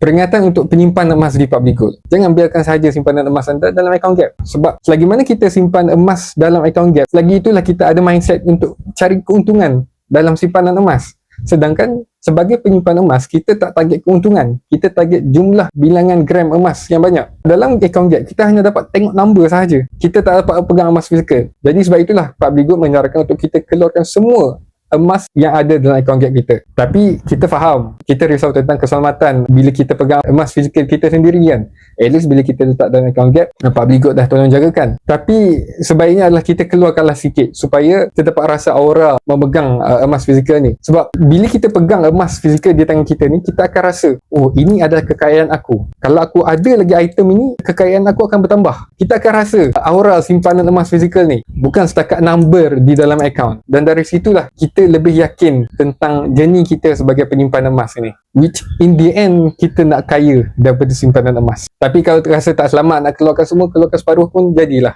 Peringatan untuk penyimpanan emas di public gold. Jangan biarkan sahaja simpanan emas anda dalam account gap. Sebab selagi mana kita simpan emas dalam account gap, selagi itulah kita ada mindset untuk cari keuntungan dalam simpanan emas. Sedangkan sebagai penyimpan emas, kita tak target keuntungan. Kita target jumlah bilangan gram emas yang banyak. Dalam account gap, kita hanya dapat tengok number sahaja. Kita tak dapat pegang emas fizikal. Jadi sebab itulah Public Gold menyarankan untuk kita keluarkan semua emas yang ada dalam account gap kita. Tapi kita faham, kita risau tentang keselamatan bila kita pegang emas fizikal kita sendiri kan. At least bila kita letak dalam account gap, Public Gold dah tolong jagakan. Tapi sebaiknya adalah kita keluarkanlah sikit supaya kita dapat rasa aura memegang emas fizikal ni. Sebab bila kita pegang emas fizikal di tangan kita ni, kita akan rasa, oh ini adalah kekayaan aku. Kalau aku ada lagi item ini, kekayaan aku akan bertambah. Kita akan rasa aura simpanan emas fizikal ni bukan setakat number di dalam account. Dan dari situlah kita lebih yakin tentang journey kita sebagai penyimpan emas ni, which in the end kita nak kaya daripada simpanan emas. Tapi kalau terasa tak selamat nak keluarkan semua, keluarkan separuh pun jadilah.